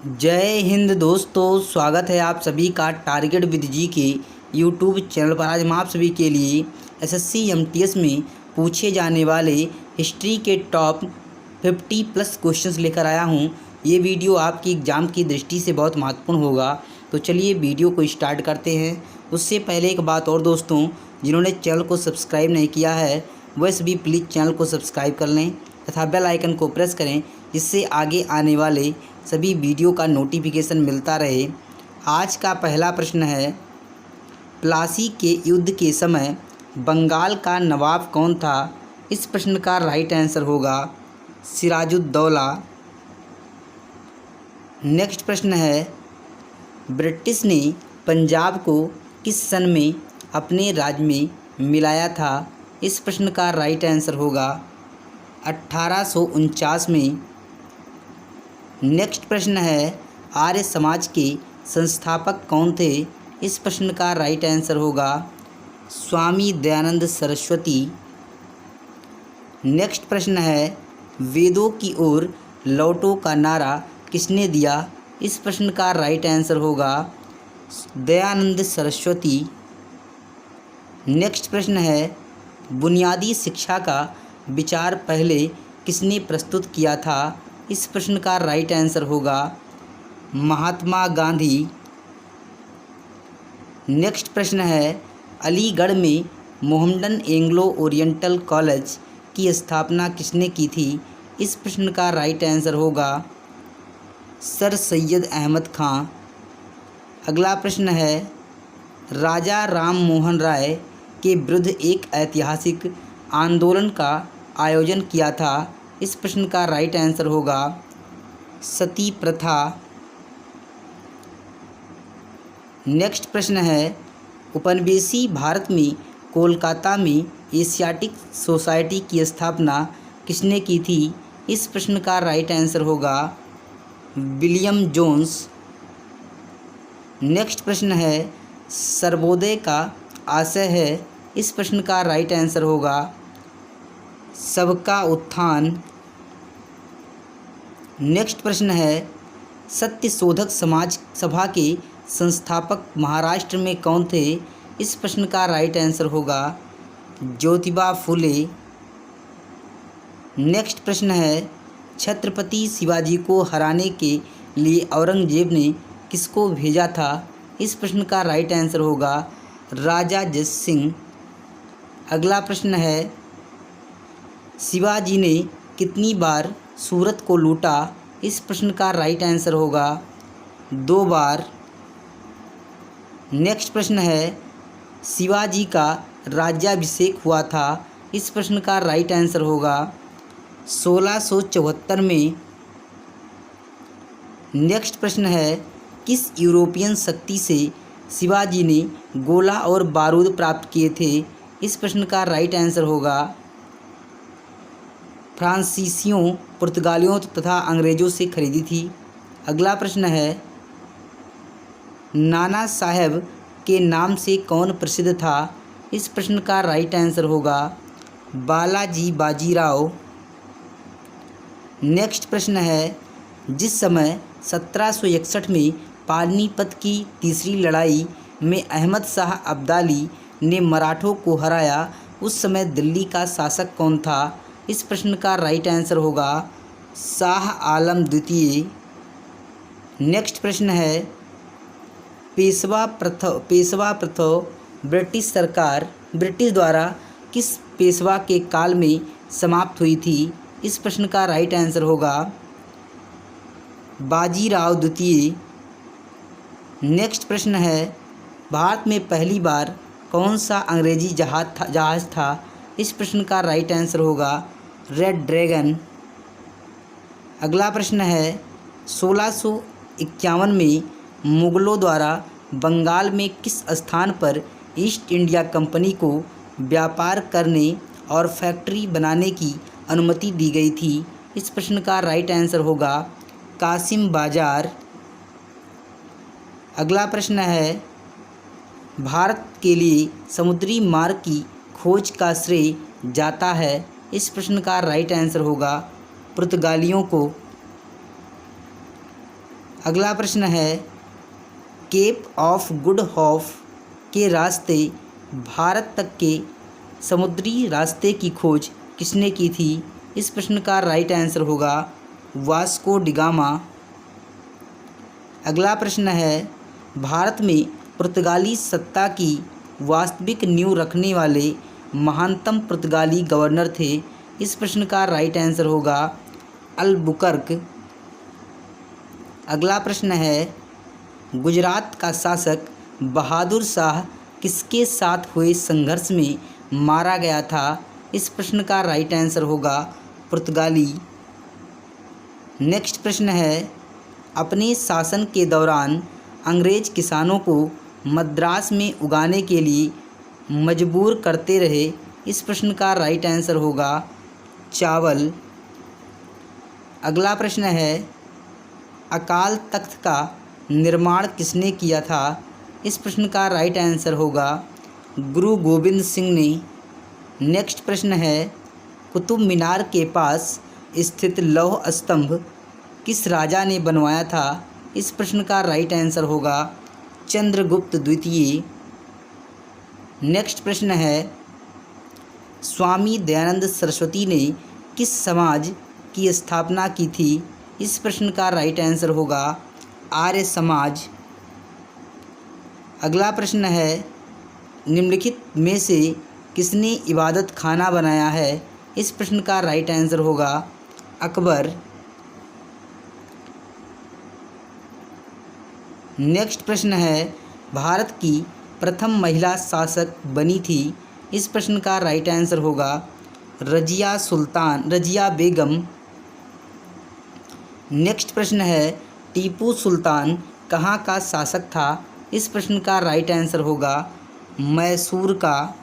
जय हिंद दोस्तों, स्वागत है आप सभी का टारगेट विद जी के यूट्यूब चैनल पर। आज मैं आप सभी के लिए एसएससी एमटीएस में पूछे जाने वाले हिस्ट्री के टॉप 50 प्लस क्वेश्चंस लेकर आया हूं। ये वीडियो आपकी एग्ज़ाम की दृष्टि से बहुत महत्वपूर्ण होगा। तो चलिए वीडियो को स्टार्ट करते हैं। उससे पहले एक बात और दोस्तों, जिन्होंने चैनल को सब्सक्राइब नहीं किया है वह सभी प्लीज़ चैनल को सब्सक्राइब कर लें तथा बेल आइकन को प्रेस करें, जिससे आगे आने वाले सभी वीडियो का नोटिफिकेशन मिलता रहे। आज का पहला प्रश्न है, प्लासी के युद्ध के समय बंगाल का नवाब कौन था? इस प्रश्न का राइट आंसर होगा सिराजुद्दौला। नेक्स्ट प्रश्न है, ब्रिटिश ने पंजाब को किस सन में अपने राज्य में मिलाया था? इस प्रश्न का राइट आंसर होगा 1849 में। नेक्स्ट प्रश्न है, आर्य समाज के संस्थापक कौन थे? इस प्रश्न का राइट आंसर होगा स्वामी दयानंद सरस्वती। नेक्स्ट प्रश्न है, वेदों की ओर लौटो का नारा किसने दिया? इस प्रश्न का राइट आंसर होगा दयानंद सरस्वती। नेक्स्ट प्रश्न है, बुनियादी शिक्षा का विचार पहले किसने प्रस्तुत किया था? इस प्रश्न का राइट आंसर होगा महात्मा गांधी। नेक्स्ट प्रश्न है, अलीगढ़ में मोहम्मडन एंग्लो ओरिएंटल कॉलेज की स्थापना किसने की थी? इस प्रश्न का राइट आंसर होगा सर सैयद अहमद खां। अगला प्रश्न है, राजा राम मोहन राय के विरुद्ध एक ऐतिहासिक आंदोलन का आयोजन किया था। इस प्रश्न का राइट आंसर होगा सती प्रथा। नेक्स्ट प्रश्न है, उपनिवेशी भारत में कोलकाता में एशियाटिक सोसाइटी की स्थापना किसने की थी? इस प्रश्न का राइट आंसर होगा विलियम जोन्स। नेक्स्ट प्रश्न है, सर्वोदय का आशय है? इस प्रश्न का राइट आंसर होगा सबका उत्थान। नेक्स्ट प्रश्न है, सत्यशोधक समाज सभा के संस्थापक महाराष्ट्र में कौन थे? इस प्रश्न का राइट आंसर होगा ज्योतिबा फुले। नेक्स्ट प्रश्न है, छत्रपति शिवाजी को हराने के लिए औरंगजेब ने किसको भेजा था? इस प्रश्न का राइट आंसर होगा राजा जय सिंह। अगला प्रश्न है, शिवाजी ने कितनी बार सूरत को लूटा? इस प्रश्न का राइट आंसर होगा 2 बार। नेक्स्ट प्रश्न है, शिवाजी का राज्याभिषेक हुआ था? इस प्रश्न का राइट आंसर होगा 1674 में। नेक्स्ट प्रश्न है, किस यूरोपियन शक्ति से शिवाजी ने गोला और बारूद प्राप्त किए थे? इस प्रश्न का राइट आंसर होगा फ्रांसीसियों, पुर्तगालियों तथा अंग्रेज़ों से खरीदी थी। अगला प्रश्न है, नाना साहेब के नाम से कौन प्रसिद्ध था? इस प्रश्न का राइट आंसर होगा बालाजी बाजीराव। नेक्स्ट प्रश्न है, जिस समय 1761 में पानीपत की तीसरी लड़ाई में अहमद शाह अब्दाली ने मराठों को हराया, उस समय दिल्ली का शासक कौन था? इस प्रश्न का राइट आंसर होगा शाह आलम द्वितीय। नेक्स्ट प्रश्न है, पेशवा प्रथा ब्रिटिश द्वारा किस पेशवा के काल में समाप्त हुई थी? इस प्रश्न का राइट आंसर होगा बाजीराव द्वितीय। नेक्स्ट प्रश्न है, भारत में पहली बार कौन सा अंग्रेजी जहाज था? इस प्रश्न का राइट आंसर होगा रेड ड्रैगन। अगला प्रश्न है, 1651 में मुग़लों द्वारा बंगाल में किस स्थान पर ईस्ट इंडिया कंपनी को व्यापार करने और फैक्ट्री बनाने की अनुमति दी गई थी? इस प्रश्न का राइट आंसर होगा कासिम बाजार। अगला प्रश्न है, भारत के लिए समुद्री मार्ग की खोज का श्रेय जाता है? इस प्रश्न का राइट आंसर होगा पुर्तगालियों को। अगला प्रश्न है केप ऑफ गुड होप के रास्ते भारत तक के समुद्री रास्ते की खोज किसने की थी? इस प्रश्न का राइट आंसर होगा वास्को डिगामा। अगला प्रश्न है भारत में पुर्तगाली सत्ता की वास्तविक नींव रखने वाले महानतम पुर्तगाली गवर्नर थे? इस प्रश्न का राइट आंसर होगा अल्बुकर्क। अगला प्रश्न है गुजरात का शासक बहादुर शाह किसके साथ हुए संघर्ष में मारा गया था? इस प्रश्न का राइट आंसर होगा पुर्तगाली। नेक्स्ट प्रश्न है अपने शासन के दौरान अंग्रेज किसानों को मद्रास में उगाने के लिए मजबूर करते रहे? इस प्रश्न का राइट आंसर होगा चावल। अगला प्रश्न है अकाल तख्त का निर्माण किसने किया था? इस प्रश्न का राइट आंसर होगा गुरु गोबिंद सिंह ने। नेक्स्ट प्रश्न है कुतुब मीनार के पास स्थित लौह स्तंभ किस राजा ने बनवाया था? इस प्रश्न का राइट आंसर होगा चंद्रगुप्त द्वितीय। नेक्स्ट प्रश्न है स्वामी दयानंद सरस्वती ने किस समाज की स्थापना की थी? इस प्रश्न का राइट आंसर होगा आर्य समाज। अगला प्रश्न है निम्नलिखित में से किसने इबादत खाना बनाया है? इस प्रश्न का राइट आंसर होगा अकबर। नेक्स्ट प्रश्न है भारत की प्रथम महिला शासक बनी थी? इस प्रश्न का राइट आंसर होगा रजिया बेगम। नेक्स्ट प्रश्न है टीपू सुल्तान कहाँ का शासक था? इस प्रश्न का राइट आंसर होगा मैसूर का।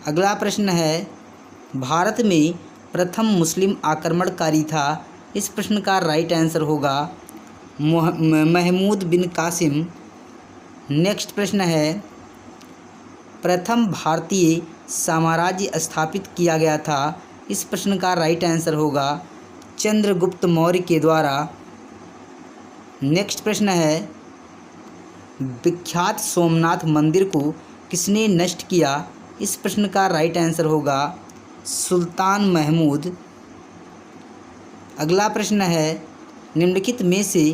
अगला प्रश्न है भारत में प्रथम मुस्लिम आक्रमणकारी था? इस प्रश्न का राइट आंसर होगा महमूद बिन कासिम। नेक्स्ट प्रश्न है प्रथम भारतीय साम्राज्य स्थापित किया गया था? इस प्रश्न का राइट आंसर होगा चंद्रगुप्त मौर्य के द्वारा। नेक्स्ट प्रश्न है विख्यात सोमनाथ मंदिर को किसने नष्ट किया? इस प्रश्न का राइट आंसर होगा सुल्तान महमूद। अगला प्रश्न है निम्नलिखित में से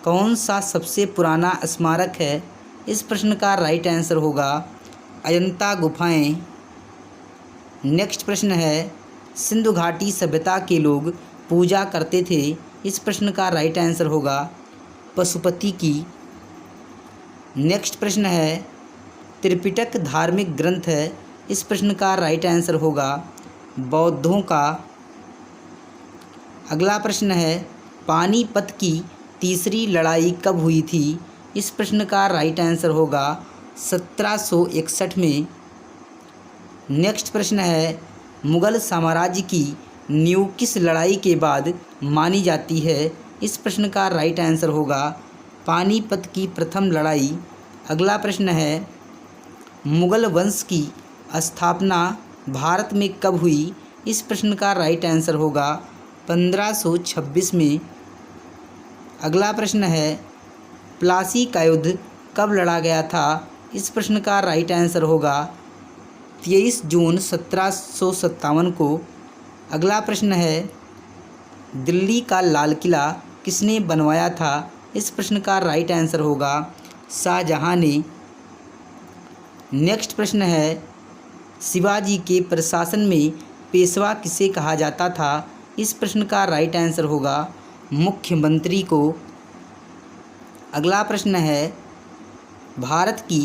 कौन सा सबसे पुराना स्मारक है? इस प्रश्न का राइट आंसर होगा अजंता गुफाएं। नेक्स्ट प्रश्न है सिंधु घाटी सभ्यता के लोग पूजा करते थे? इस प्रश्न का राइट आंसर होगा पशुपति की। नेक्स्ट प्रश्न है त्रिपिटक धार्मिक ग्रंथ है? इस प्रश्न का राइट आंसर होगा बौद्धों का। अगला प्रश्न है पानीपत की तीसरी लड़ाई कब हुई थी? इस प्रश्न का राइट आंसर होगा 1761 में। नेक्स्ट प्रश्न है मुगल साम्राज्य की नींव किस लड़ाई के बाद मानी जाती है? इस प्रश्न का राइट आंसर होगा पानीपत की प्रथम लड़ाई। अगला प्रश्न है मुगल वंश की स्थापना भारत में कब हुई? इस प्रश्न का राइट आंसर होगा 1526 में। अगला प्रश्न है प्लासी का युद्ध कब लड़ा गया था? इस प्रश्न का राइट आंसर होगा 23 जून 1757 को। अगला प्रश्न है दिल्ली का लाल किला किसने बनवाया था? इस प्रश्न का राइट आंसर होगा शाहजहां ने। नेक्स्ट प्रश्न है शिवाजी के प्रशासन में पेशवा किसे कहा जाता था? इस प्रश्न का राइट आंसर होगा मुख्यमंत्री को। अगला प्रश्न है भारत की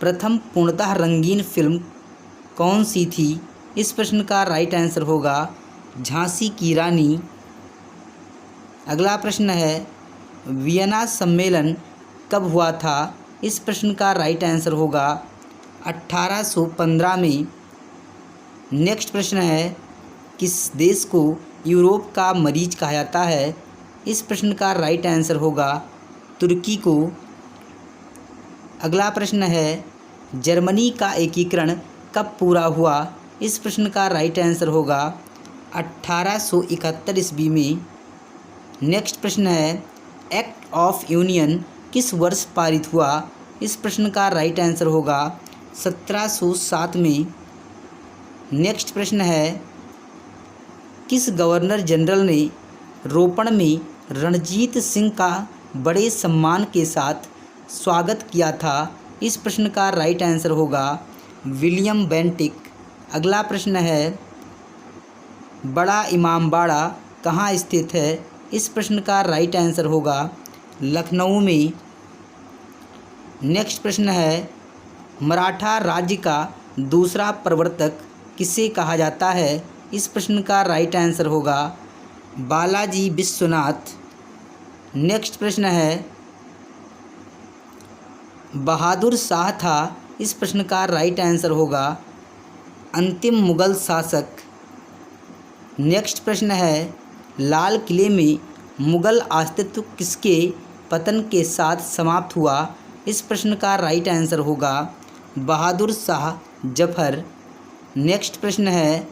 प्रथम पूर्णतः रंगीन फिल्म कौन सी थी? इस प्रश्न का राइट आंसर होगा झांसी की रानी। अगला प्रश्न है वियना सम्मेलन कब हुआ था? इस प्रश्न का राइट आंसर होगा 1815 में। नेक्स्ट प्रश्न है किस देश को यूरोप का मरीज कहा जाता है? इस प्रश्न का राइट आंसर होगा तुर्की को। अगला प्रश्न है जर्मनी का एकीकरण कब पूरा हुआ? इस प्रश्न का राइट आंसर होगा 1871 ईस्वी में। नेक्स्ट प्रश्न है एक्ट ऑफ यूनियन किस वर्ष पारित हुआ? इस प्रश्न का राइट आंसर होगा 1707 में। नेक्स्ट प्रश्न है, किस गवर्नर जनरल ने रोपण में रणजीत सिंह का बड़े सम्मान के साथ स्वागत किया था? इस प्रश्न का राइट आंसर होगा विलियम बेंटिक। अगला प्रश्न है, बड़ा इमामबाड़ा कहाँ स्थित है? इस प्रश्न का राइट आंसर होगा लखनऊ में। नेक्स्ट प्रश्न है, मराठा राज्य का दूसरा प्रवर्तक किसे कहा जाता है? इस प्रश्न का राइट आंसर होगा बालाजी विश्वनाथ। नेक्स्ट प्रश्न है, बहादुर शाह था? इस प्रश्न का राइट आंसर होगा अंतिम मुगल शासक। नेक्स्ट प्रश्न है, लाल किले में मुगल अस्तित्व किसके पतन के साथ समाप्त हुआ? इस प्रश्न का राइट आंसर होगा बहादुर शाह जफर। नेक्स्ट प्रश्न है,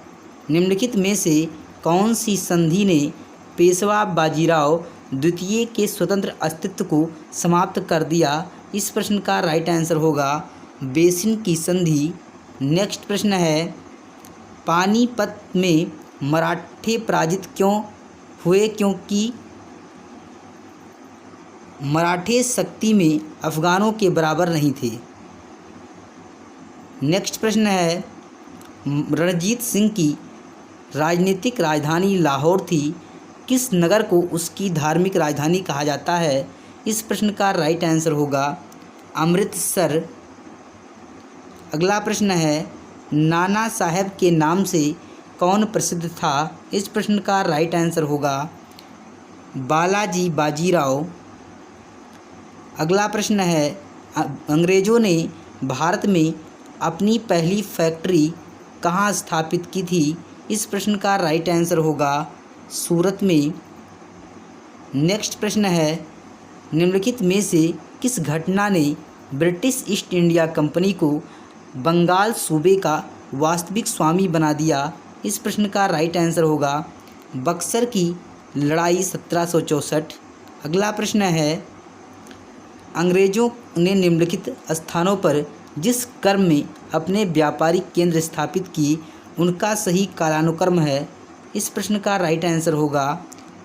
निम्नलिखित में से कौन सी संधि ने पेशवा बाजीराव द्वितीय के स्वतंत्र अस्तित्व को समाप्त कर दिया? इस प्रश्न का राइट आंसर होगा बेसिन की संधि। नेक्स्ट प्रश्न है, पानीपत में मराठे पराजित क्यों हुए? क्योंकि मराठे शक्ति में अफगानों के बराबर नहीं थे। नेक्स्ट प्रश्न है, रणजीत सिंह की राजनीतिक राजधानी लाहौर थी, किस नगर को उसकी धार्मिक राजधानी कहा जाता है? इस प्रश्न का राइट आंसर होगा अमृतसर। अगला प्रश्न है, नाना साहब के नाम से कौन प्रसिद्ध था? इस प्रश्न का राइट आंसर होगा बालाजी बाजीराव। अगला प्रश्न है, अंग्रेज़ों ने भारत में अपनी पहली फैक्ट्री कहाँ स्थापित की थी? इस प्रश्न का राइट आंसर होगा सूरत में। नेक्स्ट प्रश्न है, निम्नलिखित में से किस घटना ने ब्रिटिश ईस्ट इंडिया कंपनी को बंगाल सूबे का वास्तविक स्वामी बना दिया? इस प्रश्न का राइट आंसर होगा बक्सर की लड़ाई 1764। अगला प्रश्न है, अंग्रेज़ों ने निम्नलिखित स्थानों पर जिस क्रम में अपने व्यापारिक केंद्र स्थापित किए उनका सही कालानुक्रम है? इस प्रश्न का राइट आंसर होगा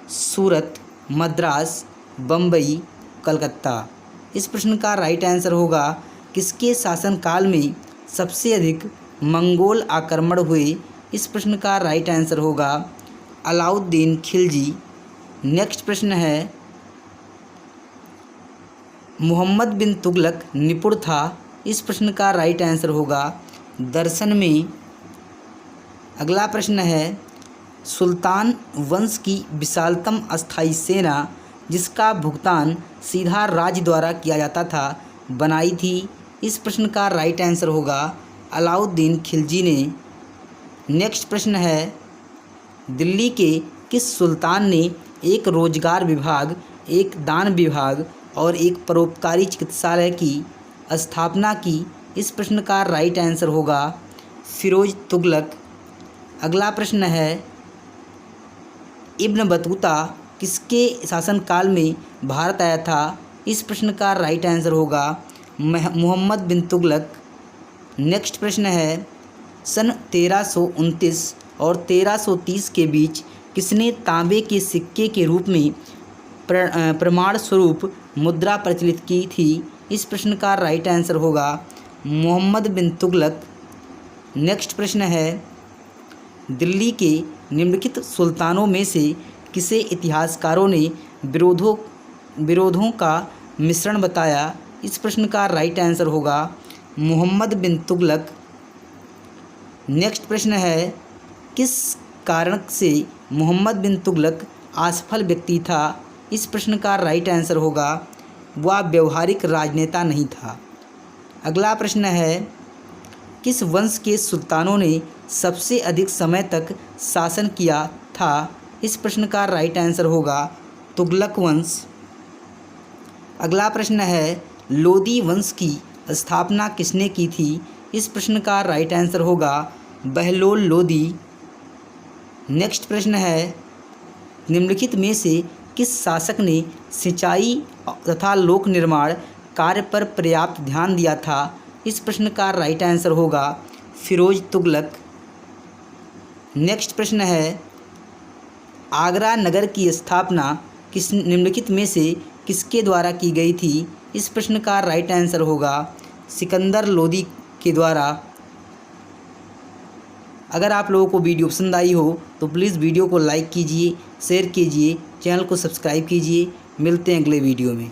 सूरत, मद्रास, बम्बई, कलकत्ता। इस प्रश्न का राइट आंसर होगा किसके शासनकाल में सबसे अधिक मंगोल आक्रमण हुए? इस प्रश्न का राइट आंसर होगा अलाउद्दीन खिलजी। नेक्स्ट प्रश्न है, मोहम्मद बिन तुगलक निपुण था? इस प्रश्न का राइट आंसर होगा दर्शन में। अगला प्रश्न है, सुल्तान वंश की विशालतम अस्थायी सेना जिसका भुगतान सीधा राज्य द्वारा किया जाता था बनाई थी? इस प्रश्न का राइट आंसर होगा अलाउद्दीन खिलजी ने। नेक्स्ट प्रश्न है, दिल्ली के किस सुल्तान ने एक रोजगार विभाग, एक दान विभाग और एक परोपकारी चिकित्सालय की स्थापना की? इस प्रश्न का राइट आंसर होगा फिरोज तुगलक। अगला प्रश्न है, इब्न बतूता किसके शासनकाल में भारत आया था? इस प्रश्न का राइट आंसर होगा मोहम्मद बिन तुगलक। नेक्स्ट प्रश्न है, सन 1329 और 1330 के बीच किसने तांबे के सिक्के के रूप में प्रमाण स्वरूप मुद्रा प्रचलित की थी? इस प्रश्न का राइट आंसर होगा मोहम्मद बिन तुगलक। नेक्स्ट प्रश्न है, दिल्ली के निम्नलिखित सुल्तानों में से किसे इतिहासकारों ने विरोधों का मिश्रण बताया? इस प्रश्न का राइट आंसर होगा मोहम्मद बिन तुगलक। नेक्स्ट प्रश्न है, किस कारण से मोहम्मद बिन तुगलक असफल व्यक्ति था? इस प्रश्न का राइट आंसर होगा वह व्यवहारिक राजनेता नहीं था। अगला प्रश्न है, किस वंश के सुल्तानों ने सबसे अधिक समय तक शासन किया था? इस प्रश्न का राइट आंसर होगा तुगलक वंश। अगला प्रश्न है, लोदी वंश की स्थापना किसने की थी? इस प्रश्न का राइट आंसर होगा बहलोल लोदी। नेक्स्ट प्रश्न है, निम्नलिखित में से किस शासक ने सिंचाई तथा लोक निर्माण कार्य पर पर्याप्त ध्यान दिया था? इस प्रश्न का राइट आंसर होगा फिरोज तुगलक। नेक्स्ट प्रश्न है, आगरा नगर की स्थापना किस निम्नलिखित में से किसके द्वारा की गई थी? इस प्रश्न का राइट आंसर होगा सिकंदर लोदी के द्वारा। अगर आप लोगों को वीडियो पसंद आई हो तो प्लीज़ वीडियो को लाइक कीजिए, शेयर कीजिए, चैनल को सब्सक्राइब कीजिए। मिलते हैं अगले वीडियो में।